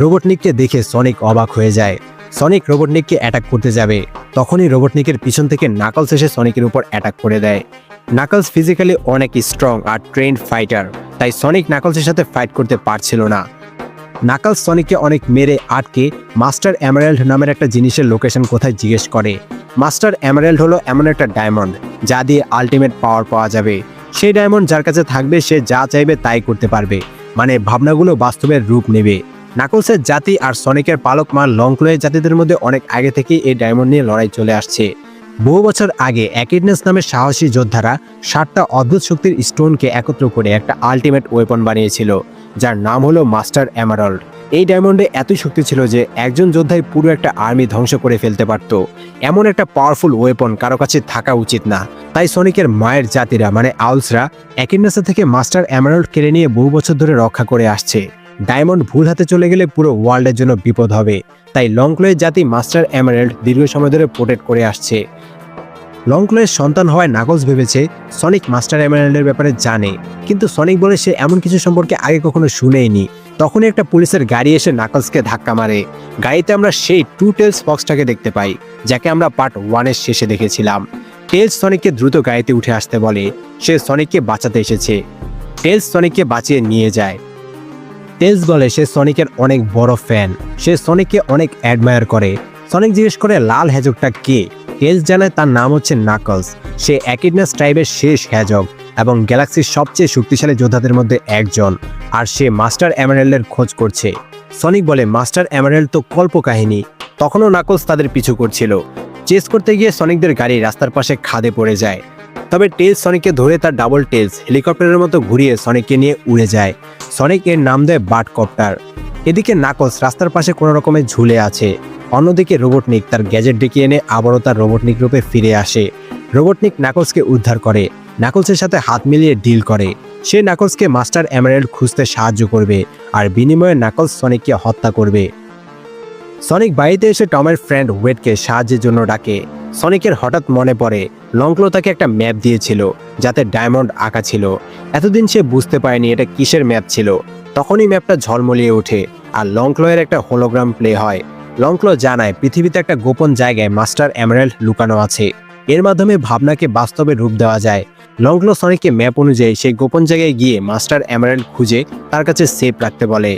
রোবটনিককে দেখে সনিক অবাক হয়ে যায়। সনিক রোবটনিককে অ্যাটাক করতে যাবে, তখনই রোবটনিকের পিছন থেকে নাকলস এসে সনিকের উপর অ্যাটাক করে দেয়। নাকলস ফিজিক্যালি অনেক স্ট্রং আর ট্রেন্ড ফাইটার, তাই সনিক নাকলসের সাথে ফাইট করতে পারছিল না। নাকলস সনিককে অনেক মেরে আটকে মাস্টার এমারেল্ড নামের একটা জিনিসের লোকেশন কোথায় জিজ্ঞেস করে। মাস্টার এমারেল্ড হলো এমন একটা ডায়মন্ড যা দিয়ে আলটিমেট পাওয়ার পাওয়া যাবে। সেই ডায়মন্ড যার কাছে থাকবে সে যা চাইবে তাই করতে পারবে, মানে ভাবনাগুলো বাস্তবের রূপ নেবে। নাকলসের জাতি আর সনিকের পালক মা লংক্লয়ের জাতিদের মধ্যে অনেক আগে থেকেই এই ডায়মন্ড নিয়ে লড়াই চলে আসছে। বহু বছর আগে অ্যাকিডনেস নামের সাহসী যোদ্ধারা 7টা অদ্ভুত শক্তির স্টোনকে একত্র করে একটা আলটিমেট ওয়েপন বানিয়েছিল, যার নাম হলো মাস্টার এমারাল্ড। এই ডায়মন্ডে এতই শক্তি ছিল যে একজন যোদ্ধাই পুরো একটা আর্মি ধ্বংস করে ফেলতে পারত। এমন একটা পাওয়ারফুল ওয়েপন কারো কাছে থাকা উচিত না। তাই সনিকের মায়ের জাতিরা মানে আউলসরা অ্যাকিডনেস থেকে মাস্টার এমারাল্ড কেড়ে নিয়ে বহু বছর ধরে রক্ষা করে আসছে। ডায়মন্ড ভুল হাতে চলে গেলে পুরো ওয়ার্ল্ডের জন্য বিপদ হবে, তাই লংক্লয়ের জাতি মাস্টার এমারাল্ড দীর্ঘ সময় ধরে প্রোটেক্ট করে আসছে। লংক্লয়ের সন্তান হওয়ায় নাকলস ভেবেছে সনিক মাস্টার এমারাল্ডের ব্যাপারে জানে, কিন্তু সনিক বলে সে এমন কিছু সম্পর্কে আগে কখনো শুনেইনি। তখনই একটা পুলিশের গাড়ি এসে নাকলসকে ধাক্কা মারে। গাড়িতে আমরা সেই টু টেলস ফক্সটাকে দেখতে পাই, যাকে আমরা পার্ট 1-এর শেষে দেখেছিলাম। টেলস সনিককে দ্রুত গাড়িতে উঠে আসতে বলে, সে সনিককে বাঁচাতে এসেছে। টেলস সনিককে বাঁচিয়ে নিয়ে যায়। টেলস বলে সে সনিকের অনেক বড় ফ্যান, সে সনিককে অনেক অ্যাডমায়ার করে। সনিক জিজ্ঞেস করে লাল হ্যাজকটা কে। টেলস জানায় তার নাম হচ্ছে নাকলস, সে অ্যাকিডনেস ট্রাইবের শেষ হ্যাজক এবং গ্যালাক্সির সবচেয়ে শক্তিশালী যোদ্ধাদের মধ্যে একজন, আর সে মাস্টার এমারেল্ডের খোঁজ করছে। সনিক বলে মাস্টার এমারেল্ড তো কল্পকাহিনী। তখনও নাকলস তাদের পিছু করছিল। চেস করতে গিয়ে সনিকদের গাড়ি রাস্তার পাশে খাদে পড়ে যায়। তবে টেলস সনিককে ধরে তার ডাবল টেলস হেলিকপ্টারের মতো ঘুরিয়ে সনিককে নিয়ে উড়ে যায়। সনিক এর নাম দেয় বার্ডকপ্টার। এদিকে নাকলস রাস্তার পাশে কোনো রকমে ঝুলে আছে। অন্যদিকে রোবটনিক তার গ্যাজেট ডেকে এনে আবারও তার রোবটনিক রূপে ফিরে আসে। রোবটনিক নাকলসকে উদ্ধার করে, নাকলসের সাথে হাত মিলিয়ে ডিল করে। সে নাকলসকে মাস্টার এমারেল্ড খুঁজতে সাহায্য করবে, আর বিনিময়ে নাকলস সনিককে হত্যা করবে। সনিক বাড়িতে এসে টমের ফ্রেন্ড ওয়েডকে সাহায্যের জন্য ডাকে। সনিকের হঠাৎ মনে পড়ে লংক্লো তাকে একটা ম্যাপ দিয়েছিল যাতে ডায়মন্ড আঁকা ছিল। এতদিন সে বুঝতে পারেনি এটা কিসের ম্যাপ ছিল। তখনই ম্যাপটা ঝলমলিয়ে ওঠে আর লংক্লোয়ের একটা হোলোগ্রাম প্লে হয়। লংক্লো জানায় পৃথিবীতে একটা গোপন জায়গায় মাস্টার এমারেল্ড লুকানো আছে। এর মাধ্যমে ভাবনাকে বাস্তবে রূপ দেওয়া যায়। লংক্লো সনিককে ম্যাপ অনুযায়ী সেই গোপন জায়গায় গিয়ে মাস্টার এমারেল্ড খুঁজে তার কাছে সেফ রাখতে বলে।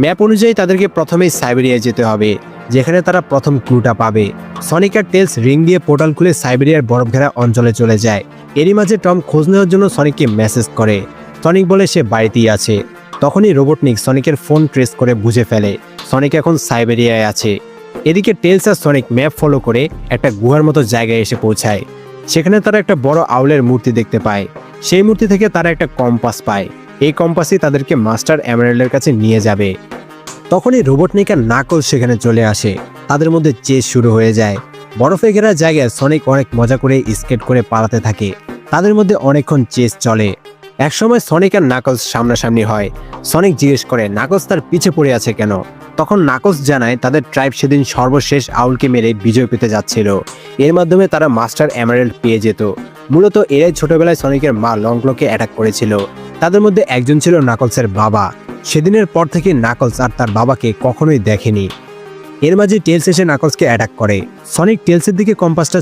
ম্যাপ অনুযায়ী তাদেরকে প্রথমেই সাইবেরিয়ায় যেতে হবে, যেখানে তারা প্রথম ক্লুটা পাবে। সনিক আর টেলস রিং দিয়ে পোর্টাল খুলে সাইবেরিয়ার বরফ ঘেরা অঞ্চলে চলে যায়। এরই মাঝে টম খোঁজ নেওয়ার জন্য সনিককে মেসেজ করে। সনিক বলে সে বাড়িতেই আছে। তখনই রোবটনিক সনিকের ফোন ট্রেস করে বুঝে ফেলে সনিক এখন সাইবেরিয়ায় আছে। এদিকে টেলস আর সনিক ম্যাপ ফলো করে একটা গুহার মতো জায়গায় এসে পৌঁছায়। সেখানে তারা একটা বড় আউলের মূর্তি দেখতে পায়। সেই মূর্তি থেকে তারা একটা কম্পাস পায়। এই কম্পাসই তাদেরকে মাস্টার এমারেল্ডের কাছে নিয়ে যাবে। তখনই রোবটনিক আর নাকলস সেখানে চলে আসে। তাদের মধ্যে চেস শুরু হয়ে যায়। বরফে ঘেরা জায়গায় সনিক অনেক মজা করে স্কেট করে পালাতে থাকে। তাদের মধ্যে অনেকক্ষণ চেস চলে। একসময় সনিক আর নাকলস সামনাসামনি হয়। সনিক জিজ্ঞেস করে নাকলস তার পিছে পড়ে আছে কেন। তখন নাকলস জানায় তাদের ট্রাইব সেদিন সর্বশেষ আউলকে মেরে বিজয় পেতে যাচ্ছিল। এর মাধ্যমে তারা মাস্টার এমারেল্ড পেয়ে যেত। মূলত এরাই ছোটবেলায় সনিকের মা লংক্লোকে অ্যাটাক করেছিল। তাদের মধ্যে একজন ছিল নাকলসের বাবা। সেদিনের পর থেকে নাকলস আর তার বাবাকে কখনোই দেখেনি। এর মাঝে টেলস এসে নাকলসকে অ্যাটাক করে। সনিক টেলসের দিকে কম্পাসটা